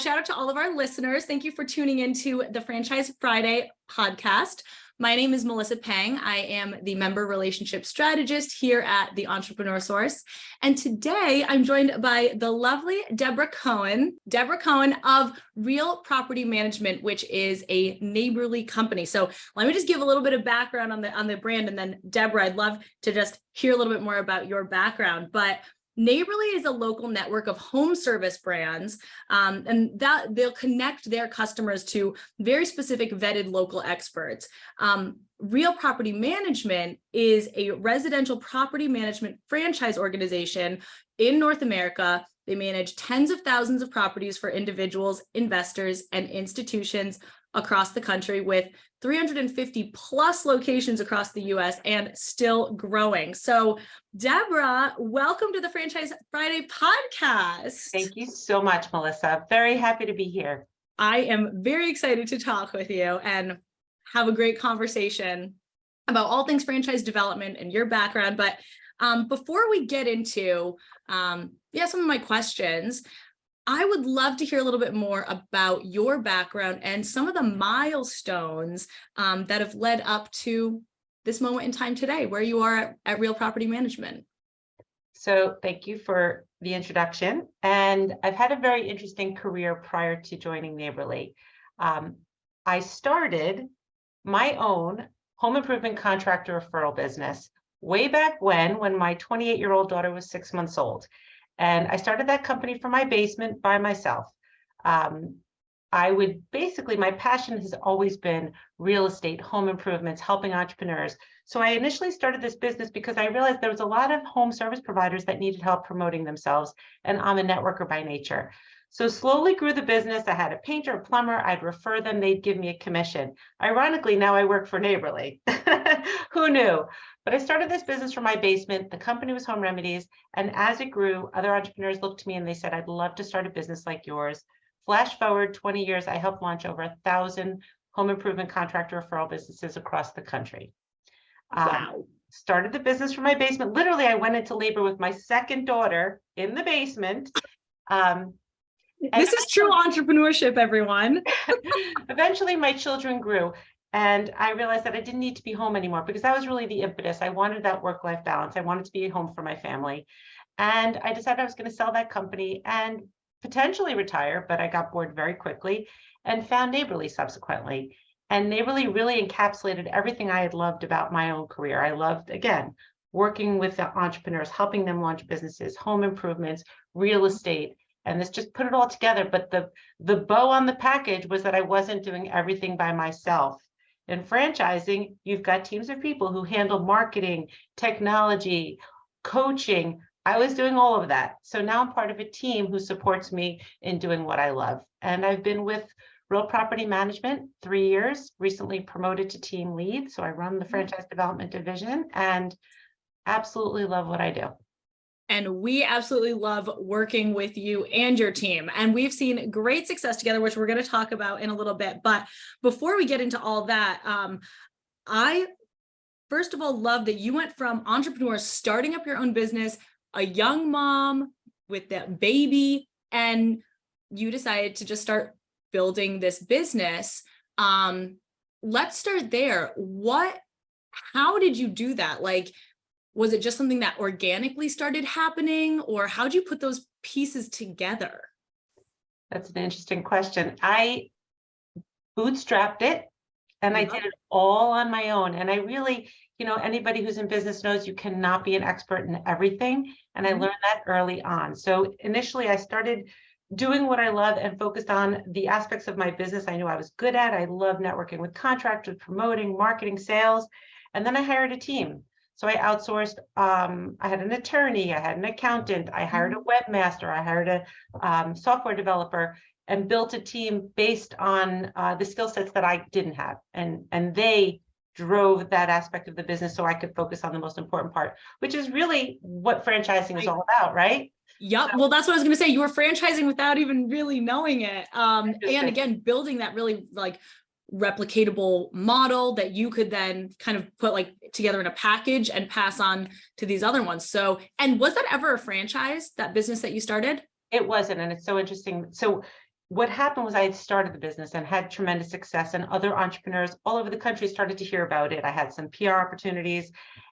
shout out to all of our listeners. Thank you for tuning into the Franchise Friday podcast. My name is Melissa Pang. I am the member relationship strategist here at the Entrepreneur Source. And today I'm joined by the lovely Debra Cohen of Real Property Management, which is a neighborly company. So let me just give a little bit of background on the brand. And then Debra, I'd love to just hear a little bit more about your background. But Neighborly is a local network of home service brands, and that they'll connect their customers to very specific vetted local experts. Real Property Management is a residential property management franchise organization in North America. They manage tens of thousands of properties for individuals, investors, and institutions across the country with 350 plus locations across the US and still growing. So Debra, welcome to the Franchise Friday podcast. Thank you so much, Melissa. Very happy to be here. I am very excited to talk with you and have a great conversation about all things franchise development and your background. But before we get into some of my questions, I would love to hear a little bit more about your background and some of the milestones that have led up to this moment in time today, where you are at Real Property Management. So thank you for the introduction. And I've had a very interesting career prior to joining Neighborly. I started my own home improvement contractor referral business way back when my 28-year-old daughter was 6 months old. And I started that company from my basement by myself. My passion has always been real estate, home improvements, helping entrepreneurs. So I initially started this business because I realized there was a lot of home service providers that needed help promoting themselves. And I'm a networker by nature. So slowly grew the business. I had a painter, a plumber, I'd refer them, they'd give me a commission. Ironically, now I work for Neighborly. Who knew? But I started this business from my basement. The company was Home Remedies. And as it grew, other entrepreneurs looked to me and they said, I'd love to start a business like yours. Flash forward 20 years, I helped launch over 1,000 home improvement contractor referral businesses across the country. Wow. Started the business from my basement. Literally, I went into labor with my second daughter in the basement. This is true entrepreneurship, everyone. Eventually, my children grew. And I realized that I didn't need to be home anymore because that was really the impetus. I wanted that work-life balance. I wanted to be home for my family. And I decided I was going to sell that company and potentially retire, but I got bored very quickly and found Neighborly subsequently. And Neighborly really encapsulated everything I had loved about my own career. I loved, again, working with the entrepreneurs, helping them launch businesses, home improvements, real estate. And this just put it all together. But the bow on the package was that I wasn't doing everything by myself. In franchising, you've got teams of people who handle marketing, technology, coaching. I was doing all of that. So now I'm part of a team who supports me in doing what I love. And I've been with Real Property Management 3 years, recently promoted to team lead. So I run the franchise development division and absolutely love what I do. And we absolutely love working with you and your team. And we've seen great success together, which we're going to talk about in a little bit. But before we get into all that, I, first of all, love that you went from entrepreneur, starting up your own business, a young mom with that baby, and you decided to just start building this business. Let's start there. How did you do that? Was it just something that organically started happening, or how'd you put those pieces together? That's an interesting question. I bootstrapped it and I did it all on my own. And I really, anybody who's in business knows you cannot be an expert in everything. And I learned that early on. So initially I started doing what I love and focused on the aspects of my business I knew I was good at. I love networking with contractors, promoting, marketing, sales. And then I hired a team. So I outsourced, I had an attorney, I had an accountant, I hired a webmaster, I hired a software developer, and built a team based on the skill sets that I didn't have. And they drove that aspect of the business so I could focus on the most important part, which is really what franchising is all about, right? Yep. Well, that's what I was going to say. You were franchising without even really knowing it. And again, building that really replicatable model that you could then kind of put together in a package and pass on to these other ones. So, and was that ever a franchise, that business that you started? It wasn't. And it's so interesting. So what happened was I had started the business and had tremendous success, and other entrepreneurs all over the country started to hear about it. I had some PR opportunities,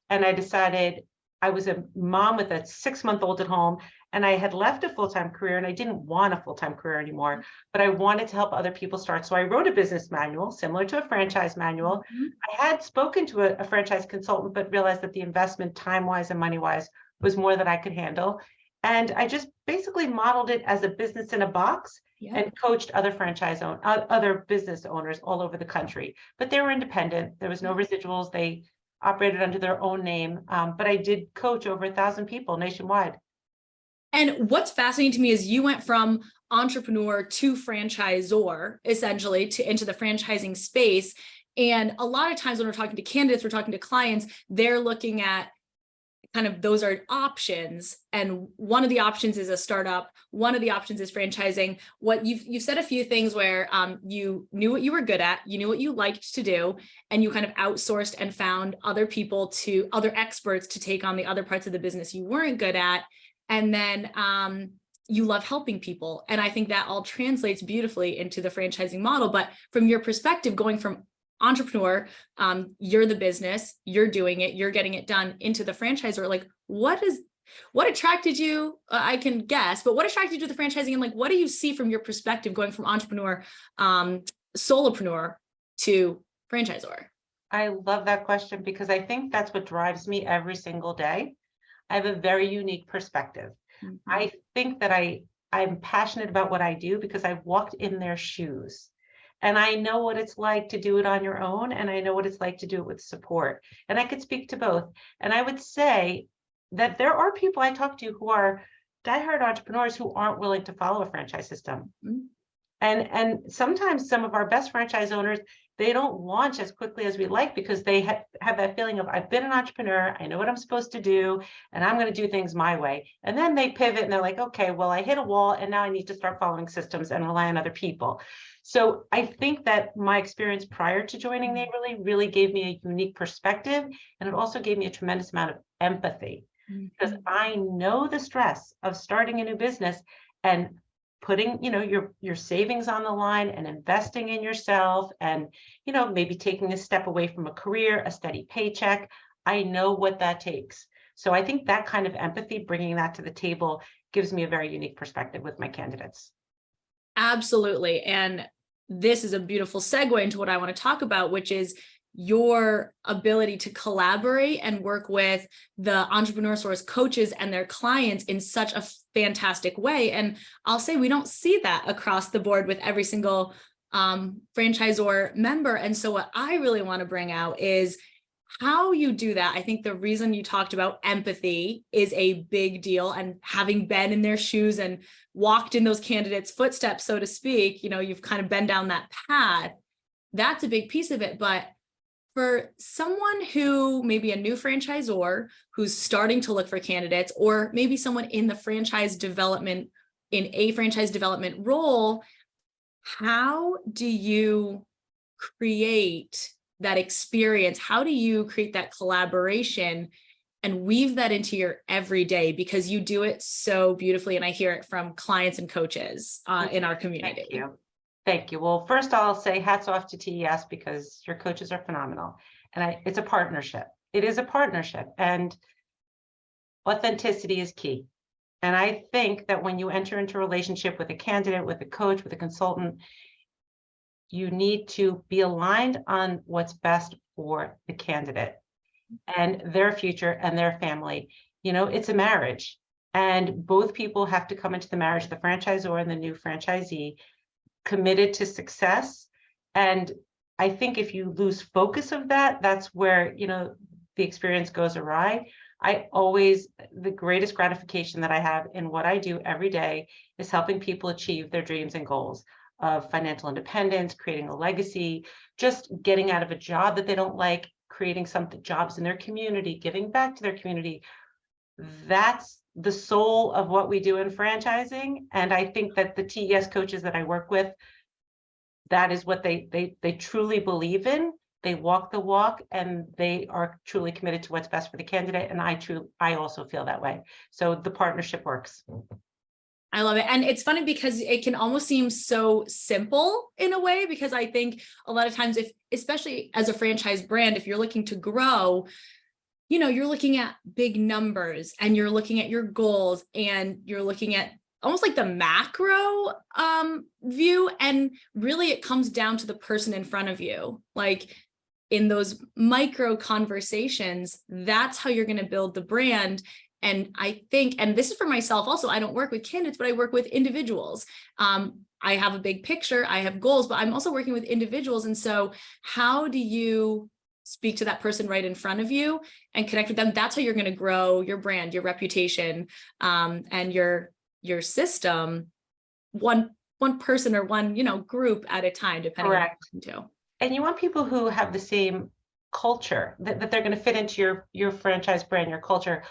and I decided, I was a mom with a 6-month-old at home, and I had left a full-time career, and I didn't want a full-time career anymore, but I wanted to help other people start. So I wrote a business manual similar to a franchise manual. I had spoken to a franchise consultant, but realized that the investment time-wise and money-wise was more than I could handle. And I just basically modeled it as a business in a box, and coached other other business owners all over the country. But they were independent. There was no residuals. They operated under their own name. But I did coach over 1,000 people nationwide. And what's fascinating to me is you went from entrepreneur to franchisor, essentially, into the franchising space. And a lot of times when we're talking to candidates, we're talking to clients, they're looking at kind of, those are options. And one of the options is a startup. One of the options is franchising. What you've said a few things where you knew what you were good at, you knew what you liked to do, and you kind of outsourced and found other experts to take on the other parts of the business you weren't good at. And then you love helping people. And I think that all translates beautifully into the franchising model. But from your perspective, going from entrepreneur, you're the business, you're doing it, you're getting it done, into the franchisor, like what attracted you? I can guess, but what attracted you to the franchising, and like, what do you see from your perspective going from entrepreneur, solopreneur to franchisor? I love that question, because I think that's what drives me every single day. I have a very unique perspective. I think that I'm passionate about what I do because I've walked in their shoes. And I know what it's like to do it on your own, and I know what it's like to do it with support. And I could speak to both. And I would say that there are people I talk to who are diehard entrepreneurs who aren't willing to follow a franchise system. And sometimes some of our best franchise owners, they don't launch as quickly as we like, because they have that feeling of, I've been an entrepreneur, I know what I'm supposed to do, and I'm going to do things my way. And then they pivot and they're like, okay, well, I hit a wall, and now I need to start following systems and rely on other people. So I think that my experience prior to joining Neighborly really gave me a unique perspective, and it also gave me a tremendous amount of empathy, because I know the stress of starting a new business and putting, your savings on the line and investing in yourself, and, maybe taking a step away from a career, a steady paycheck. I know what that takes. So I think that kind of empathy, bringing that to the table, gives me a very unique perspective with my candidates. Absolutely. And this is a beautiful segue into what I want to talk about, which is your ability to collaborate and work with the Entrepreneur Source coaches and their clients in such a fantastic way. And I'll say we don't see that across the board with every single franchisor member. And so what I really want to bring out is how you do that. I think the reason you talked about empathy is a big deal, and having been in their shoes and walked in those candidates' footsteps, so to speak, you've kind of been down that path. That's a big piece of it. But for someone who maybe a new franchisor who's starting to look for candidates, or maybe someone in a franchise development role, how do you create that experience? How do you create that collaboration and weave that into your everyday? Because you do it so beautifully, and I hear it from clients and coaches in our community. Thank you. Thank you. Well, first I'll say hats off to TES, because your coaches are phenomenal. And it's a partnership. It is a partnership, and authenticity is key. And I think that when you enter into a relationship with a candidate, with a coach, with a consultant, you need to be aligned on what's best for the candidate and their future and their family. It's a marriage, and both people have to come into the marriage, the franchisor and the new franchisee, committed to success. And I think if you lose focus of that, that's where, the experience goes awry. The greatest gratification that I have in what I do every day is helping people achieve their dreams and goals of financial independence, creating a legacy, just getting out of a job that they don't like, creating some jobs in their community, giving back to their community. That's the soul of what we do in franchising. And I think that the TES coaches that I work with, that is what they truly believe in. They walk the walk, and they are truly committed to what's best for the candidate. And I also feel that way. So the partnership works. I love it. And it's funny because it can almost seem so simple in a way, because I think a lot of times, if, especially as a franchise brand, if you're looking to grow, you know, you're looking at big numbers and you're looking at your goals and you're looking at almost like the macro view. And really it comes down to the person in front of you. Like in those micro conversations, that's how you're going to build the brand. And I think, and this is for myself also, I don't work with candidates, but I work with individuals. I have a big picture, I have goals, but I'm also working with individuals. And so how do you speak to that person right in front of you and connect with them? That's how you're going to grow your brand, your reputation, and your system, one person or one, you know, group at a time, depending on what you're into. And you want people who have the same culture, that they're going to fit into your franchise brand, your culture.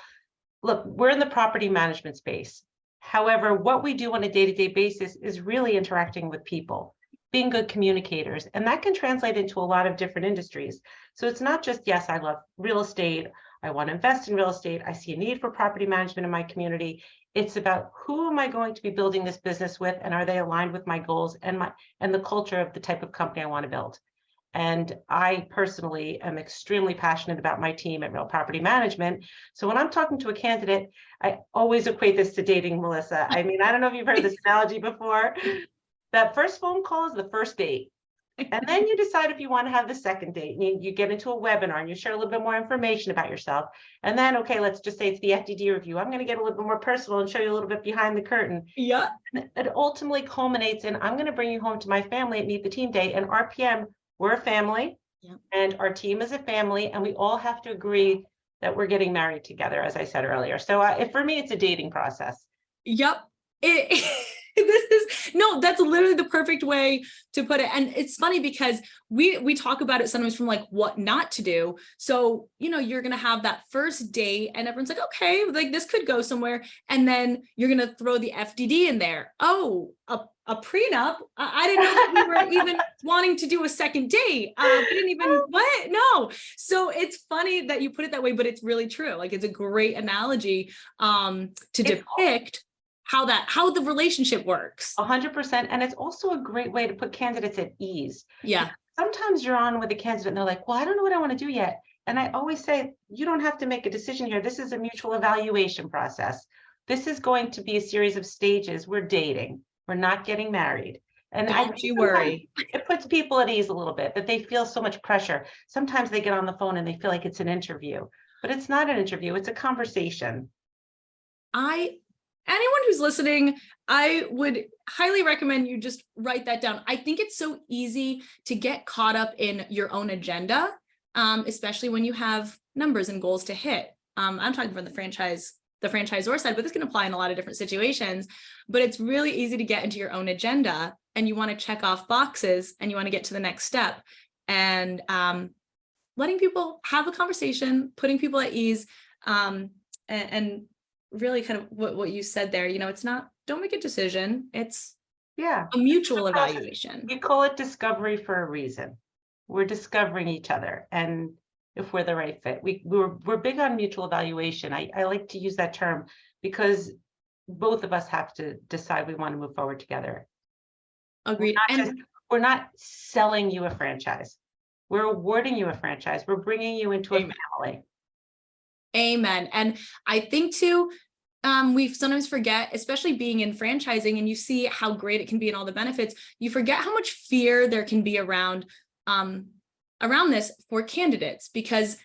Look, we're in the property management space. However, what we do on a day-to-day basis is really interacting with people, being good communicators, and that can translate into a lot of different industries. So it's not just, yes, I love real estate, I want to invest in real estate, I see a need for property management in my community. It's about, who am I going to be building this business with, and are they aligned with my goals and the culture of the type of company I want to build? And I personally am extremely passionate about my team at Real Property Management. So when I'm talking to a candidate, I always equate this to dating, Melissa. I mean, I don't know if you've heard this analogy before. That first phone call is the first date. And then you decide if you want to have the second date. You get into a webinar and you share a little bit more information about yourself. And then, okay, let's just say it's the FDD review. I'm going to get a little bit more personal and show you a little bit behind the curtain. Yeah. And it ultimately culminates in, I'm going to bring you home to my family at Meet the Team Day. And RPM, we're a family, and our team is a family, and we all have to agree that we're getting married together, as I said earlier. So for me, it's a dating process. Yep. That's literally the perfect way to put it. And it's funny because we talk about it sometimes from like what not to do. So, you know, you're going to have that first date and everyone's like, okay, like this could go somewhere. And then you're going to throw the FDD in there. Oh, a prenup. I didn't know that we were even wanting to do a second date. We didn't even, what? No. So it's funny that you put it that way, but it's really true. Like it's a great analogy to depict how the relationship works. 100%. And it's also a great way to put candidates at ease. Yeah. Sometimes you're on with a candidate and they're like, well, I don't know what I want to do yet. And I always say, you don't have to make a decision here. This is a mutual evaluation process. This is going to be a series of stages. We're dating. We're not getting married. And Don't you worry. It puts people at ease a little bit, that they feel so much pressure. Sometimes they get on the phone and they feel like it's an interview, but it's not an interview. It's a conversation. Anyone who's listening, I would highly recommend you just write that down. I think it's so easy to get caught up in your own agenda, especially when you have numbers and goals to hit. I'm talking from the franchisor side, but this can apply in a lot of different situations. But it's really easy to get into your own agenda and you want to check off boxes and you want to get to the next step. And letting people have a conversation, putting people at ease, and really kind of what you said there, you know, it's not, don't make a decision. It's a mutual evaluation. We call it discovery for a reason. We're discovering each other. And if we're the right fit, we're big on mutual evaluation. I like to use that term because both of us have to decide we want to move forward together. Agreed. We're not selling you a franchise. We're awarding you a franchise. We're bringing you into a family. Amen. And I think too, we sometimes forget, especially being in franchising and you see how great it can be and all the benefits, you forget how much fear there can be around this for candidates, because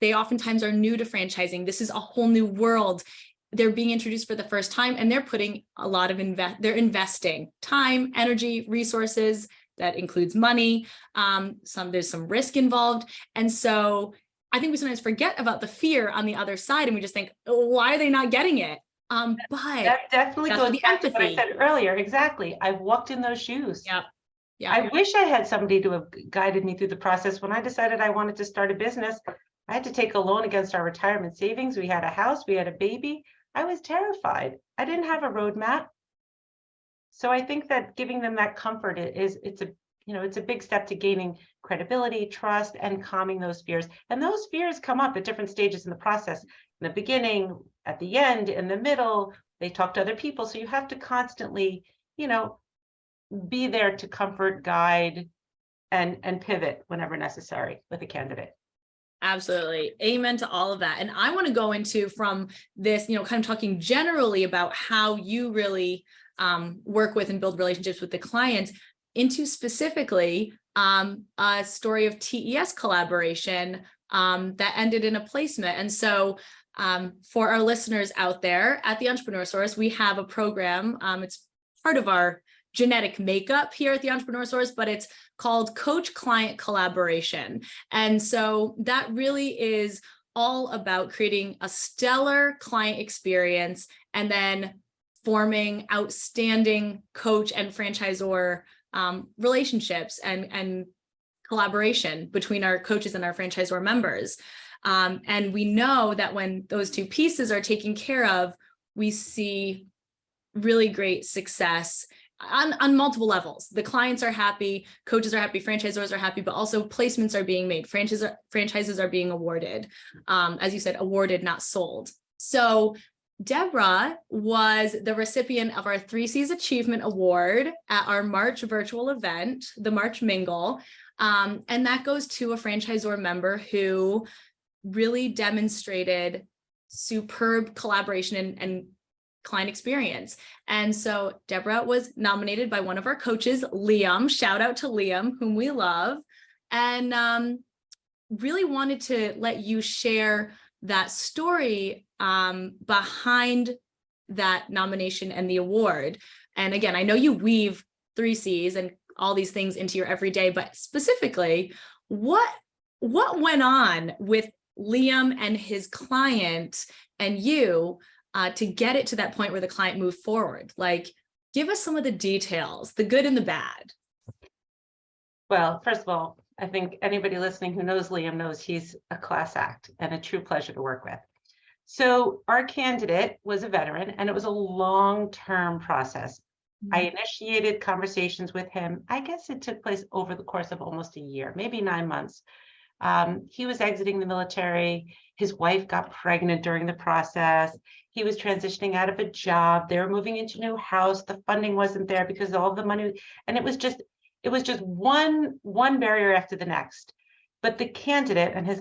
they oftentimes are new to franchising. This is a whole new world. They're being introduced for the first time and they're putting a lot of they're investing time, energy, resources. That includes money. There's some risk involved. And so I think we sometimes forget about the fear on the other side and we just think, oh, why are they not getting it? But that definitely goes back to what I empathy. said earlier. Exactly. I've walked in those shoes. Yeah. I wish I had somebody to have guided me through the process. When I decided I wanted to start a business, I had to take a loan against our retirement savings. We had a house, we had a baby. I was terrified. I didn't have a roadmap. So I think that giving them that comfort it's a big step to gaining credibility, trust, and calming those fears. And those fears come up at different stages in the process. In the beginning, at the end, in the middle, They talk to other people. So you have to constantly, be there to comfort, guide, and pivot whenever necessary with a candidate. Absolutely. Amen to all of that. And I want to go into from this, kind of talking generally about how you really work with and build relationships with the clients, into specifically a story of TES collaboration that ended in a placement. And so for our listeners out there at the Entrepreneur Source, we have a program. It's part of our genetic makeup here at the Entrepreneur Source, but it's called Coach Client Collaboration. And so that really is all about creating a stellar client experience and then forming outstanding coach and franchisor relationships and collaboration between our coaches and our franchisor members. And we know that when those two pieces are taken care of, we see really great success on multiple levels. The clients are happy, coaches are happy, franchisors are happy, but also placements are being made, franchises are being awarded. As you said, awarded, not sold. So Debra was the recipient of our 3C's Achievement Award at our March virtual event, the March Mingle. And that goes to a franchisor member who really demonstrated superb collaboration and client experience. And so Debra was nominated by one of our coaches, Liam. Shout out to Liam, whom we love, and really wanted to let you share that story behind that nomination and the award. And again, I know you weave 3Cs and all these things into your everyday, but specifically, what went on with Liam and his client and you to get it to that point where the client moved forward? Like, give us some of the details, the good and the bad. Well, first of all, I think anybody listening who knows Liam knows he's a class act and a true pleasure to work with. So our candidate was a veteran, and it was a long-term process. I initiated conversations with him. I guess it took place over the course of almost a year, maybe 9 months. He was exiting the military. His wife got pregnant during the process. He was transitioning out of a job. They were moving into a new house. The funding wasn't there because all the money, and it was just one barrier after the next. But the candidate, and his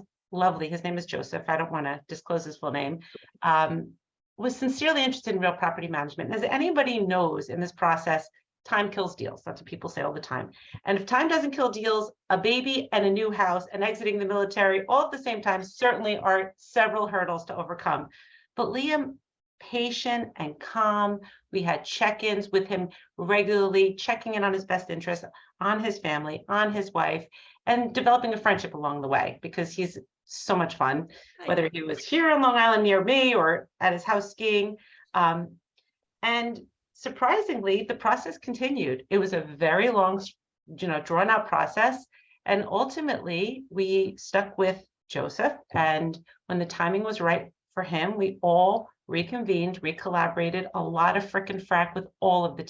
name is Joseph, I don't want to disclose his full name, was sincerely interested in real property management. And as anybody knows in this process, time kills deals. That's what people say all the time. And if time doesn't kill deals, a baby and a new house and exiting the military all at the same time certainly are several hurdles to overcome. But Liam, patient and calm. We had check-ins with him regularly, checking in on his best interests, on his family, on his wife, and developing a friendship along the way, because he's so much fun, whether he was here on Long Island near me or at his house skiing. And surprisingly, the process continued. It was a very long, drawn out process. And ultimately, we stuck with Joseph. And when the timing was right for him, we all reconvened, recollaborated, a lot of frick and frack with all of the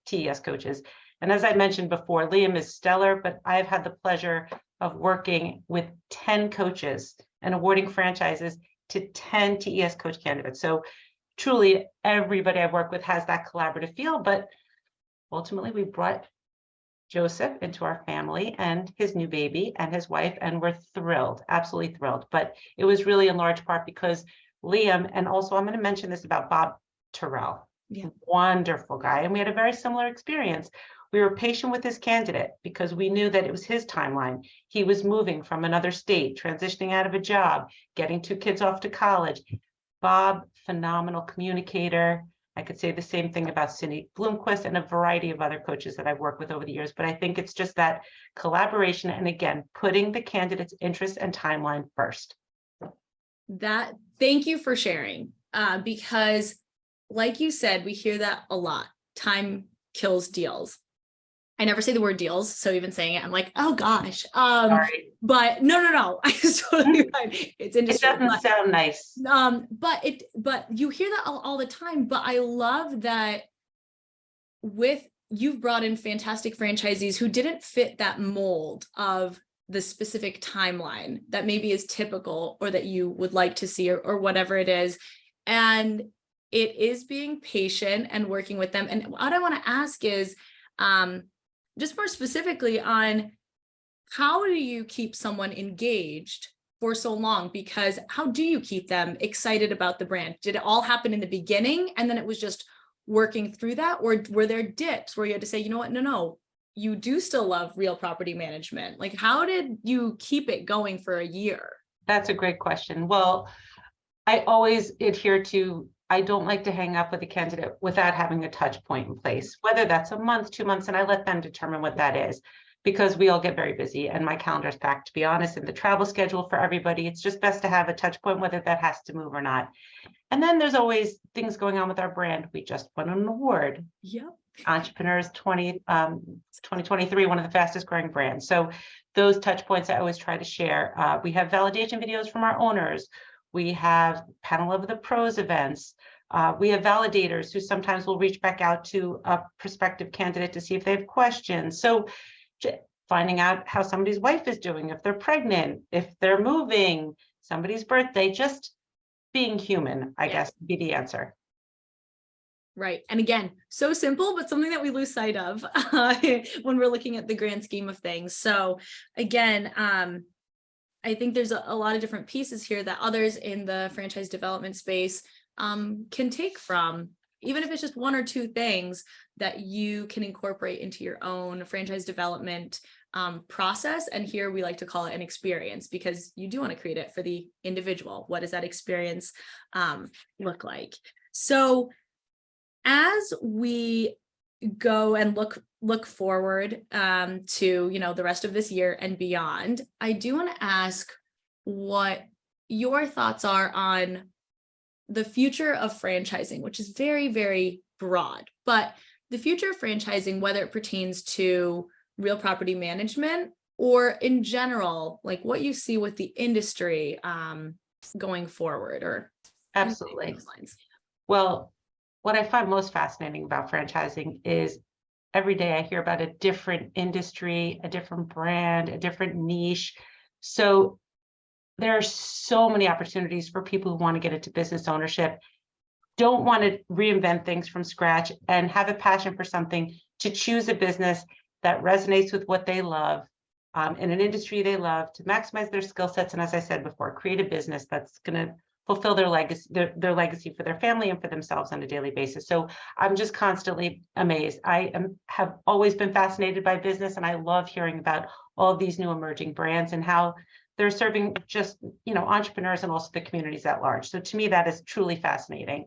TES coaches. And as I mentioned before, Liam is stellar, but I've had the pleasure of working with 10 coaches and awarding franchises to 10 TES coach candidates. So truly everybody I work with has that collaborative feel, but ultimately we brought Joseph into our family and his new baby and his wife, and we're thrilled, absolutely thrilled. But it was really in large part because Liam, and also I'm going to mention this about Bob Terrell, wonderful guy. And we had a very similar experience. We were patient with his candidate because we knew that it was his timeline. He was moving from another state, transitioning out of a job, getting 2 kids off to college. Bob, phenomenal communicator. I could say the same thing about Cindy Bloomquist and a variety of other coaches that I've worked with over the years, but I think it's just that collaboration. And again, putting the candidate's interests and timeline first. Thank you for sharing, because like you said, we hear that a lot. Time kills deals. I never say the word deals, so even saying it, I'm like, oh gosh. Sorry. But no, it's totally fine. It's industry. It doesn't sound nice. But you hear that all the time. But I love that you've brought in fantastic franchisees who didn't fit that mold of the specific timeline that maybe is typical or that you would like to see or whatever it is. And it is being patient and working with them. And what I want to ask is just more specifically on how do you keep someone engaged for so long? Because how do you keep them excited about the brand? Did it all happen in the beginning and then it was just working through that? Or were there dips where you had to say, you know what, no, you do still love real property management? Like, how did you keep it going for a year? That's a great question. Well, I always adhere to, I don't like to hang up with a candidate without having a touch point in place, whether that's a month, 2 months, and I let them determine what that is, because we all get very busy and my calendar's packed, to be honest, and the travel schedule for everybody. It's just best to have a touch point, whether that has to move or not. And then there's always things going on with our brand. We just won an award. Yep. Entrepreneurs 2023, one of the fastest growing brands. So those touch points I always try to share. We have validation videos from our owners. We have panel of the pros events. We have validators who sometimes will reach back out to a prospective candidate to see if they have questions. So finding out how somebody's wife is doing, if they're pregnant, if they're moving, somebody's birthday, just being human, I guess, would be the answer. Right. And again, so simple, but something that we lose sight of when we're looking at the grand scheme of things. So again, I think there's a lot of different pieces here that others in the franchise development space can take from, even if it's just one or two things that you can incorporate into your own franchise development process. And here we like to call it an experience, because you do want to create it for the individual. What does that experience look like? So as we go and look forward to, the rest of this year and beyond, I do want to ask what your thoughts are on the future of franchising, which is very, very broad, but the future of franchising, whether it pertains to real property management or in general, like what you see with the industry going forward, or Absolutely. those lines. Well, what I find most fascinating about franchising is every day I hear about a different industry, a different brand, a different niche. So there are so many opportunities for people who want to get into business ownership, don't want to reinvent things from scratch, and have a passion for something, to choose a business that resonates with what they love in an industry they love, to maximize their skill sets. And as I said before, create a business that's going to fulfill their legacy, their legacy for their family and for themselves on a daily basis. So I'm just constantly amazed. Have always been fascinated by business, and I love hearing about all of these new emerging brands and how they're serving just, entrepreneurs and also the communities at large. So to me, that is truly fascinating.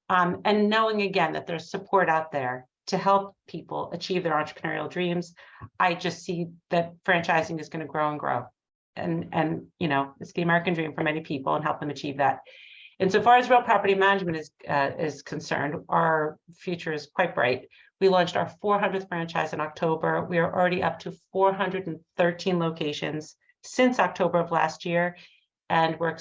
And knowing again that there's support out there to help people achieve their entrepreneurial dreams, I just see that franchising is going to grow and grow. And it's the American dream for many people, and help them achieve that. And so far as real property management is concerned, our future is quite bright. We launched our 400th franchise in October. We are already up to 413 locations since October of last year, and we're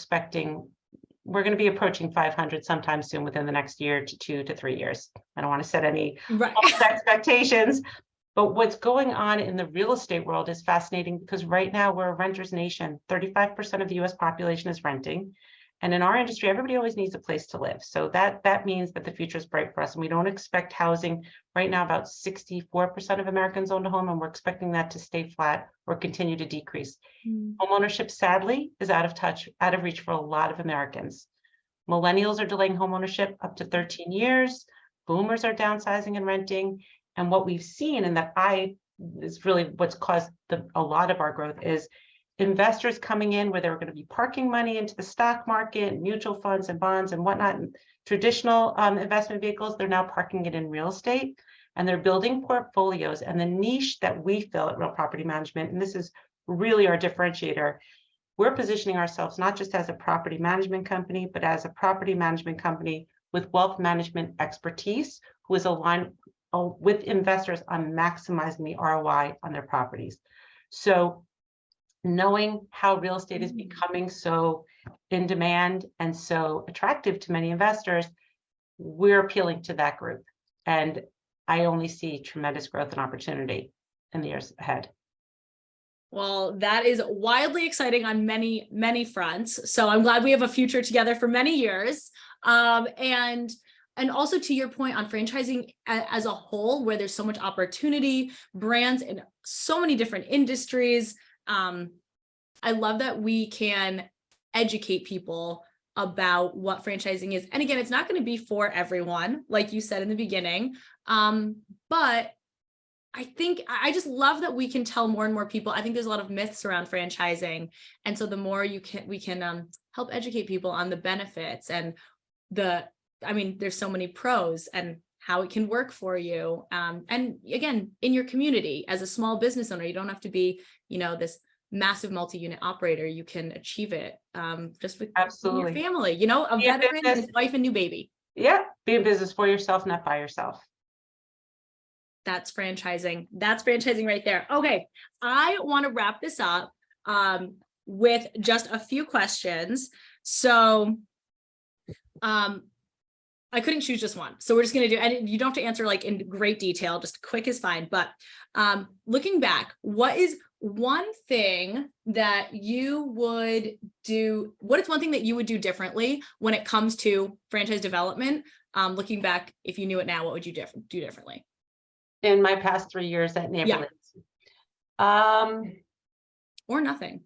going to be approaching 500 sometime soon, within the next year to 2 to 3 years. I don't want to set any false expectations. But what's going on in the real estate world is fascinating, because right now we're a renter's nation. 35% of the US population is renting. And in our industry, everybody always needs a place to live. So that means that the future is bright for us. And we don't expect housing. Right now, about 64% of Americans own a home, and we're expecting that to stay flat or continue to decrease. Homeownership, sadly, is out of reach for a lot of Americans. Millennials are delaying homeownership up to 13 years. Boomers are downsizing and renting. And what we've seen, and that is really what's caused a lot of our growth, is investors coming in where they were going to be parking money into the stock market, mutual funds and bonds and whatnot, and traditional investment vehicles. They're now parking it in real estate, and they're building portfolios. And the niche that we fill at Real Property Management, and this is really our differentiator, we're positioning ourselves not just as a property management company, but as a property management company with wealth management expertise, who is aligned with investors on maximizing the ROI on their properties. So knowing how real estate is becoming so in demand and so attractive to many investors, we're appealing to that group. And I only see tremendous growth and opportunity in the years ahead. Well, that is wildly exciting on many, many fronts. So I'm glad we have a future together for many years. And And also to your point on franchising as a whole, where there's so much opportunity, brands in so many different industries. I love that we can educate people about what franchising is. And again, it's not going to be for everyone, like you said in the beginning. But I just love that we can tell more and more people. I think there's a lot of myths around franchising. And so the more we can help educate people on the benefits and there's so many pros and how it can work for you. And again, in your community as a small business owner, you don't have to be, this massive multi-unit operator. You can achieve it just with your family, a veteran and his wife and new baby. Yeah. Be in business for yourself, not by yourself. That's franchising. That's franchising right there. Okay. I want to wrap this up with just a few questions. So I couldn't choose just one. So we're just going to do, and you don't have to answer like in great detail, just quick is fine. But looking back, what is one thing that you would do? What is one thing that you would do differently when it comes to franchise development? Looking back, if you knew it now, what would you do differently? In my past 3 years at Neighborlinks? Or nothing.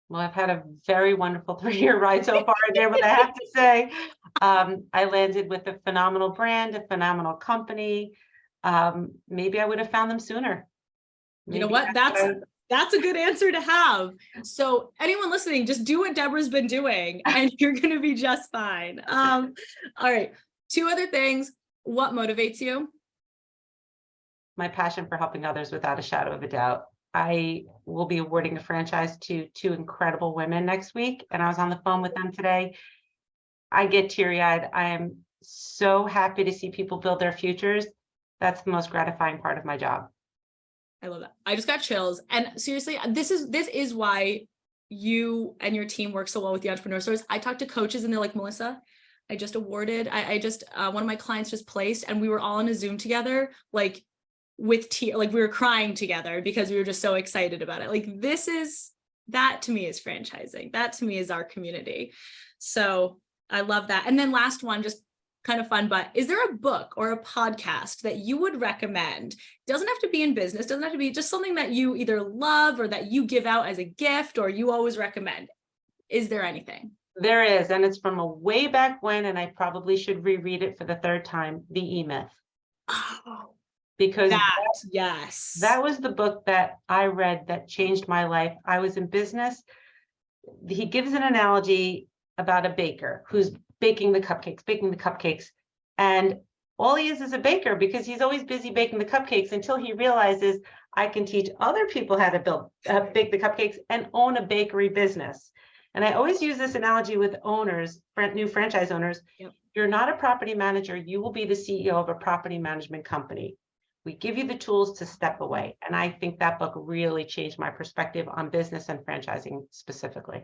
Well, I've had a very wonderful 3-year ride so far in there, but I have to say, I landed with a phenomenal brand, a phenomenal company. Maybe I would have found them sooner. You know what? That's a good answer to have. So anyone listening, just do what Debra's been doing and you're going to be just fine. All right. 2 other things. What motivates you? My passion for helping others without a shadow of a doubt. I will be awarding a franchise to 2 incredible women next week, and I was on the phone with them today. I get teary-eyed. I am so happy to see people build their futures. That's the most gratifying part of my job. I love that. I just got chills. And seriously, this is why you and your team work so well with the Entrepreneur Source. I talked to coaches and they're like, Melissa, I just awarded, one of my clients just placed, and we were all in a Zoom together, like with tears, like we were crying together because we were just so excited about it. Like that to me is franchising. That to me is our community. So I love that. And then last one, just kind of fun, but is there a book or a podcast that you would recommend? Doesn't have to be in business, doesn't have to be, just something that you either love or that you give out as a gift or you always recommend. Is there anything? There is, and it's from a way back when, and I probably should reread it for the 3rd time, The E-Myth. Oh, because yes, that was the book that I read that changed my life. I was in business. He gives an analogy about a baker who's baking the cupcakes. And all he is a baker because he's always busy baking the cupcakes until he realizes I can teach other people how to bake the cupcakes and own a bakery business. And I always use this analogy with owners, new franchise owners. Yep. You're not a property manager. You will be the CEO of a property management company. We give you the tools to step away. And I think that book really changed my perspective on business and franchising specifically.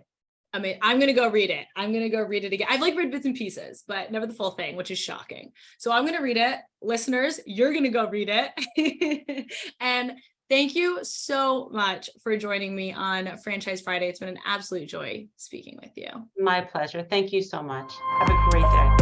I mean, I'm going to go read it. I'm going to go read it again. I've read bits and pieces, but never the full thing, which is shocking. So I'm going to read it. Listeners, you're going to go read it. And thank you so much for joining me on Franchise Friday. It's been an absolute joy speaking with you. My pleasure. Thank you so much. Have a great day.